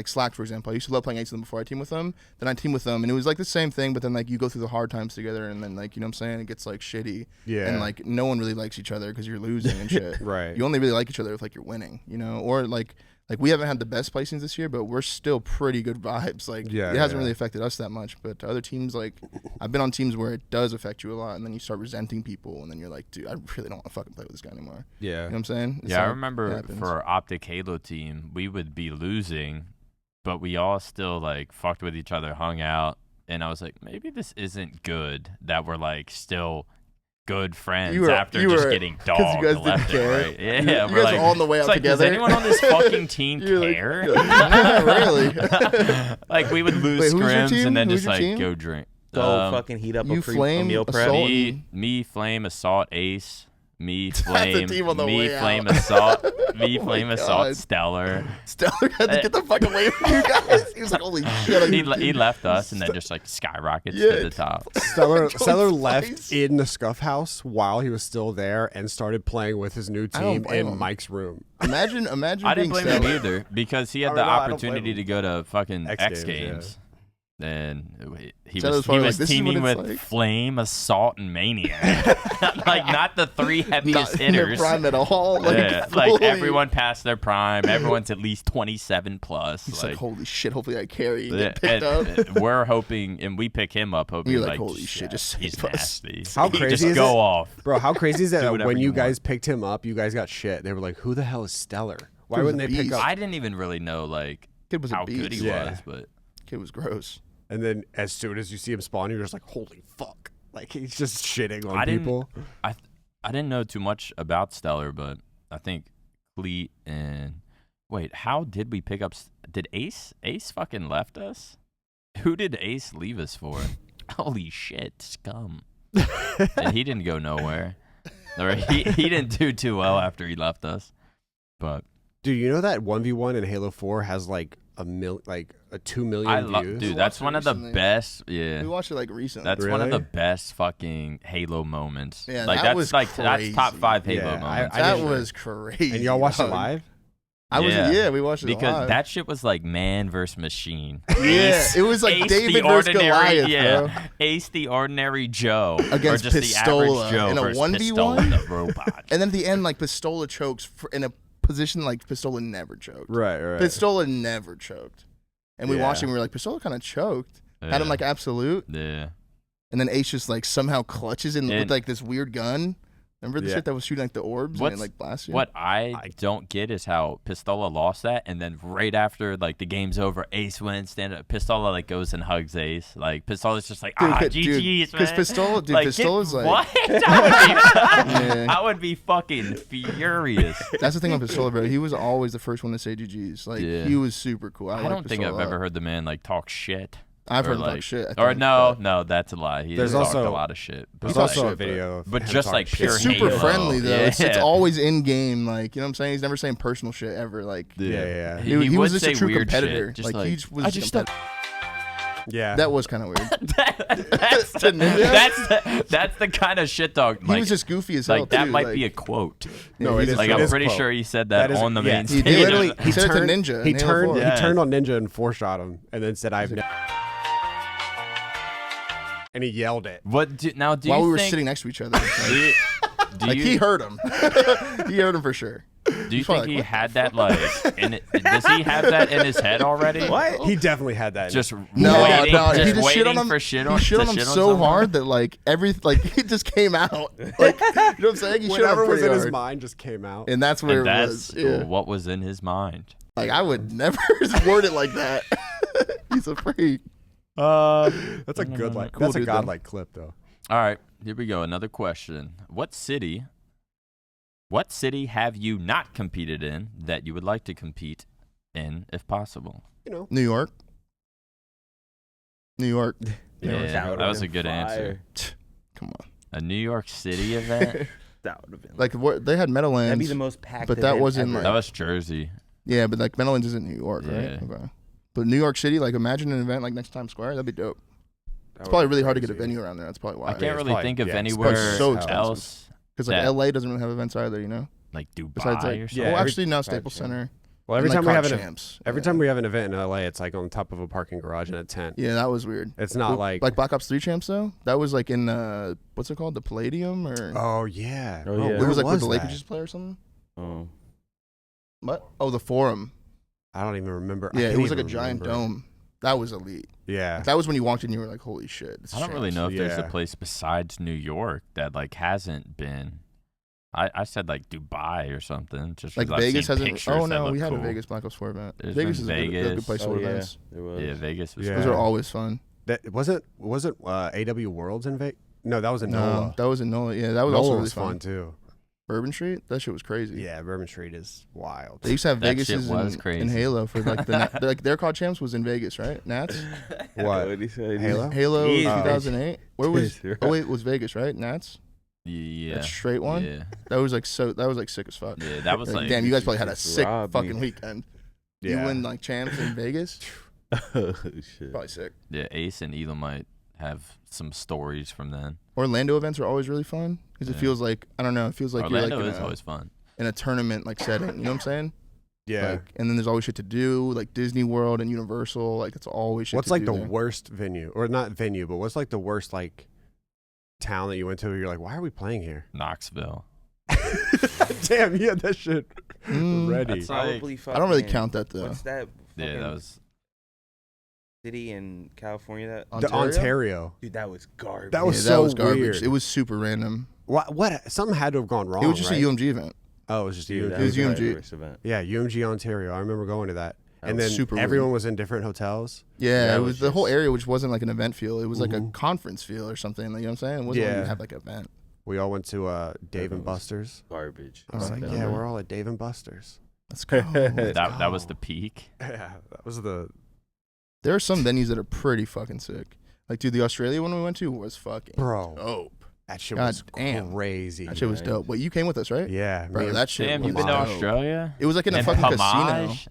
Slack for example, I used to love playing eights with them before I team with them. Then I team with them and it was like the same thing, but then like you go through the hard times together and then like you know what I'm saying, it gets like shitty. Yeah. And like no one really likes each other because you're losing and shit. Right. You only really like each other if like you're winning, you know, or like we haven't had the best placings this year, but we're still pretty good vibes. Like Yeah, it hasn't yeah. really affected us that much, but to other teams, like I've been on teams where it does affect you a lot, and then you start resenting people, and then you're like, dude, I really don't want to fucking play with this guy anymore. You know Yeah. what I'm saying? It's Yeah, I like, remember it happens. for our OpTic Halo team, we would be losing, but we all still like fucked with each other, hung out, and I was like, maybe this isn't good that we're like still good friends after just getting dogged you guys didn't left care. and right. Yeah, You we're guys like, are all on the way it's out like, together. does anyone on this fucking team You're like- care? you're like, not really. Like we would lose Wait, who's your scrims team? and then Who's just your like team? go drink. Go fucking heat up you a flame, meal prep. assault. Me, Flame, Assault, Ace. Me, That's a Flame, team on the me, way Flame, out. Assault, me, Oh my Flame, Assault, God. Stellar. Stellar had to get the fuck away from you guys. He was like, holy shit. He left us and then just like skyrockets Yeah. to the top. Stellar Go left twice. in the scuff house while he was still there and started playing with his new I don't team blame in him. Mike's room. Imagine I didn't being blame Stellar. him either because he had Oh, the no, I don't blame opportunity him. to go to fucking X X Games, Games. And he Stellar's was probably like, "This is teaming what with it's like." Flame, Assault, and MaNiaC. Like not the three heaviest Not in their hitters. prime at all. Like, Yeah, fully. like everyone past their prime. Everyone's at least 27 plus. He's like, holy shit, hopefully I carry and get and- picked up. we're hoping, and we pick him up, hoping You're like, like, holy shit, just he's save us. nasty. How He crazy just is go it? off. Bro, how crazy is Do that whatever when you you guys want. picked him up, you guys got shit. They were like, who the hell is Stellar? Why He was wouldn't a they pick beast. up? I didn't even really know like Kid was a how beast. good he Yeah. was, but Kid was gross. And then as soon as you see him spawn, you're just like, holy fuck. Like, he's just shitting on I didn't- people. I didn't know too much about Stellar, but I think Cleat and wait, how did we pick up? Did Ace fucking left us? Who did Ace leave us for? holy shit, scum. And he didn't go nowhere. Or he didn't do too well after he left us. But Dude, you know that 1v1 in Halo 4 has like a 2 million views? Dude, that's one of the recently. best. Yeah. We watched it like recently. That's one of the Really? best fucking Halo moments. Yeah, like that that's was like that's top crazy. 5 Halo Yeah, moments. that didn't- was crazy. And y'all watched it dog. live? We watched it because live. that shit was like man versus machine. Yeah, it was like Ace David the versus ordinary, Goliath, yeah. bro. Ace the ordinary Joe Against or just Pistola the average Joe in a versus 1v1? Pistola the robot. And then at the end, like Pistola chokes in a position like Pistola never choked. Right. Pistola never choked. And we watched him. We were like, Pistola kind of choked. Had him like absolute. Yeah. And then Ace just like somehow clutches in with And- like this weird gun. Remember the Yeah. shit that was shooting like the orbs and it like blasts you? What I don't get is how Pistola lost that, and then right after like the game's over, Ace wins. Pistola like goes and hugs Ace. Like Pistola's just like GG's, man. Because Pistola, dude, Pistola's like what? Yeah. I would be fucking furious. That's the thing with Pistola, bro. He was always the first one to say GG's. Like Yeah. he was super cool. I don't think I've Pistola a ever lot. heard the man like talk shit. I've or, heard him like, talk shit. I Or think, no, but that's a lie. He There's has talked also- a lot of shit. There's But, also like, a video of but him just talking like shit. pure It's super Halo. friendly though. Yeah. It's always in game. Like you know what I'm saying. He's never saying personal shit ever. Like Yeah. he would was just say a true weird competitor. shit. Just Like, he was I just just a don't. Yeah. That was kind of weird. that's the Ninja? that's the kind of shit dog. He Like, was just goofy as hell. like that too. might like, be a quote. No, it is. Like it I'm is pretty quote. sure he said that That is- on the yeah. main He stage. literally He said it to Ninja He in Halo 4. Yeah. He turned on Ninja and 4-shot him, and then said, and he yelled it. What do, now? Do while you we were think, sitting next to each other. Do you, do Like you, he heard him. He heard him for sure. do you He's probably think he like, had that like? Does he have that in his head already? What? He definitely had that. Just No, waiting, no, just he just shit on waiting him. for shit He on. shit to on him shit so someone? hard that like it just came out. Like you know what I'm saying? He shit on whatever him was pretty in his hard. mind just came out. And that's where And it that's was. Yeah. what was in his mind. Like I would never word it like that. He's a freak. That's a good like. Cool That's a dude, though. godlike clip though. All right, here we go. Another question. What city have you not competed in that you would like to compete in if possible? You know. New York. New York. Yeah, That that was a would've good been answer. Come on. A New York City event? That would have been Like what they had Meadowlands. that'd be the most packed. but that event wasn't, ever. like- That was Jersey. Yeah, but like Meadowlands isn't New York, right? Yeah. Okay. But New York City, like imagine an event like next Times Square. That'd be dope. It's probably really hard to get a venue around there. That's probably why. I can't it's really probably- think of yeah, it's anywhere probably so expensive. else Because like that- LA doesn't really have events either, you know. like Dubai Besides like, or something. Yeah, oh, every- actually no, Staples Center. Well, every and, time like, we have Cog an Champs. every Yeah. time we have an event in LA, it's like on top of a parking garage in a tent. Yeah, that was weird. It's not like. Black Ops 3 Champs though. That was like in what's it called, the Palladium or? Oh yeah. Oh, yeah. it where was like where the that? Lakers used to play or something. Oh. What? Oh, the Forum. I don't even remember. I Yeah, it can't was like a even giant remember. dome. That was elite. Yeah. That was when you walked in, you were like, "Holy shit!" This is I don't really Champs. know if there's a Yeah. place besides New York that like hasn't been. I said like Dubai or something. Just Like 'cause I've Vegas seen hasn't. pictures Oh that no, look we had cool. a Vegas Black Ops 4 event. There's Vegas been is a good Vegas. place Oh for yeah, events. there was. Yeah, Vegas was. Yeah. Those cool. are always fun. That wasn't AW Worlds in Vegas. No, that was in No, NOLA. that was in NOLA. Yeah, that was NOLA also really was fun. fun too. Bourbon Street, that shit was crazy. Yeah, Bourbon Street is wild. They used to have That Vegas shit was in crazy. Halo for like like their COD champs was in Vegas, right? Nats. What? What'd he say? Halo? Halo Yeah. 2008. Where was? Right. Oh wait, it was Vegas, right? Nats. Yeah. That straight one. Yeah. That was like so. That was like sick as fuck. Yeah, that was like. damn, you guys probably had a just sick robbed fucking me. weekend. Yeah. You win like champs in Vegas. Oh shit. Probably sick. Yeah, Ace and Elam might have some stories from then. Orlando events are always really fun because it Yeah. feels like I don't know. It feels like Orlando you're is like always fun. in a tournament like setting. You know what I'm saying? Yeah. Like, and then there's always shit to do, like Disney World and Universal. Like it's always shit. What's to like do the there. worst venue, or not venue, but what's like the worst like town that you went to? Where you're like, why are we playing here? Knoxville. Damn, you had that shit Mm, ready. That's Probably. I don't really fucking- count that though. What's that? Yeah, fucking that was. city in California. That The Ontario. dude, that was garbage. That was Yeah, so that was garbage. weird. It was super random. What? Something had to have gone wrong. It was just right? a UMG event. Oh, it was just Dude, UMG. that It was my UMG. worst event. Yeah, UMG Ontario. I remember going to that. That And was then super everyone weird. was in different hotels. Yeah, That it was was the whole just- area, which wasn't like an event feel. It was like a Mhm. conference feel or something. Like, you know what I'm saying? It wasn't like Yeah. you have like an event. We all went to Dave and Everyone was- Buster's. Garbage. I was Oh, like, no. yeah, we're all at Dave and Buster's. Let's go. That was the peak. Yeah, that was the. There are some venues that are pretty fucking sick. Like, dude, the Australia one we went to was fucking dope. That shit God was damn. crazy. That shit was dope. Wait, you came with us, right? Yeah, Bro, that shit Damn, was you've been to dope. Australia? It was like in a And fucking casino. Pomage?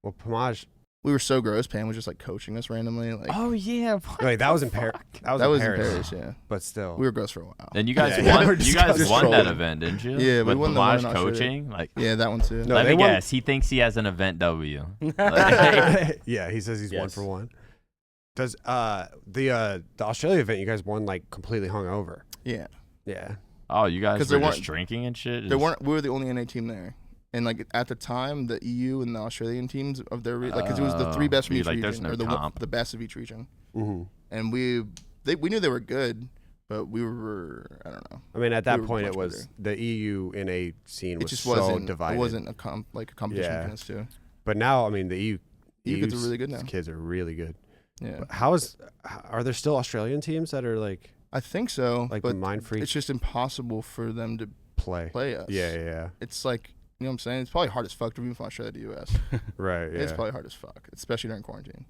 Well, Pomage. We were so gross. Pam was just like coaching us randomly. Like, Oh, yeah. What Wait, that the was in Paris. fuck? That was, that in, was Paris, in Paris, yeah. but still. We were gross for a while. And you guys Yeah, won. we're You guys just won that trolling. event, didn't you? Yeah, we With won the one Pomage in Australia. coaching. Like, Yeah, that one too. No, let they me won- guess. He thinks he has an event W. Like, Yeah, he says he's 1 Yes. for 1. Does the Australia event you guys won like completely hungover? Yeah. Yeah. oh, you guys 'Cause were they just weren't- drinking and shit. They weren't. We were the only NA team there, and like at the time, the EU and the Australian teams of their like, because it was the 3 best from you're each like, region, there's no or comp. the best of each region. Mm-hmm. And we knew they were good, but we were, I don't know. I mean, at that were point, much it was better. the EU NA scene It was just so wasn't. divided. It wasn't a competition Yeah. between us two. But now, I mean, the EU kids are really good now. Kids are really good. Yeah, Are there still Australian teams that are like I think so. the but Mind Freak it's just impossible for them to play? play us. Yeah. It's like, you know what I'm saying? It's probably hard as fuck to move from Australia to US. Right. Yeah. It's probably hard as fuck, especially during quarantine.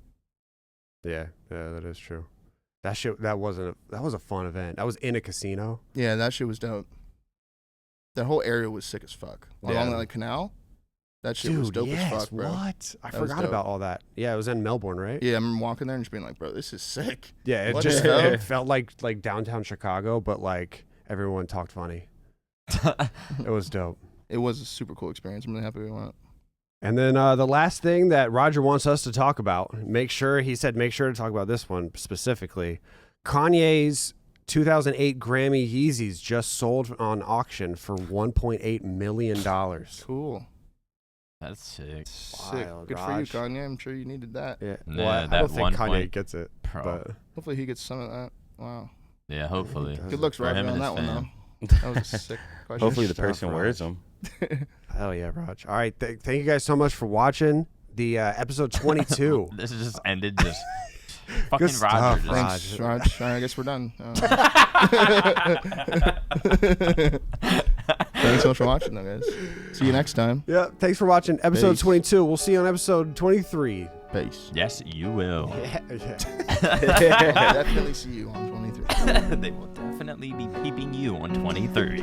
Yeah, that is true. That was a fun event. That was in a casino. Yeah, that shit was dope. That whole area was sick as fuck. Yeah. Along the like canal, that shit was dope as fuck, bro. What? I That was forgot dope. about all that. Yeah, it was in Melbourne, right? Yeah, I remember walking there and just being like, bro, this is sick. Yeah, it What just the hell? it felt like downtown Chicago, but like everyone talked funny. It was dope. It was a super cool experience. I'm really happy we went. And then the last thing that Roger wants us to talk about, make sure to talk about this one specifically. Kanye's 2008 Grammy Yeezys just sold on auction for $1.8 million. Cool. That's sick. Sick. Wild, Good Raj. for you, Kanye. I'm sure you needed that. Yeah, Yeah, well, I that don't think 1 Kanye point- gets it, Bro. but Hopefully he gets some of that. Wow. Yeah, hopefully. does. Good looks, For Roger, him and on his that one, fam. though. That was a sick question. Hopefully the Shout out person for wears Raj. them. hell yeah, Raj. All right, thank you guys so much for watching the episode 22. This just ended just fucking Good Roger. stuff, Just, Thanks, Raj. All right, I guess we're done. Thanks so much for watching, though, guys. See you next time. Yeah, thanks for watching episode Peace. 22. We'll see you on episode 23. Peace. yes, you will. Definitely see you on 23. They will definitely be peeping you on 23.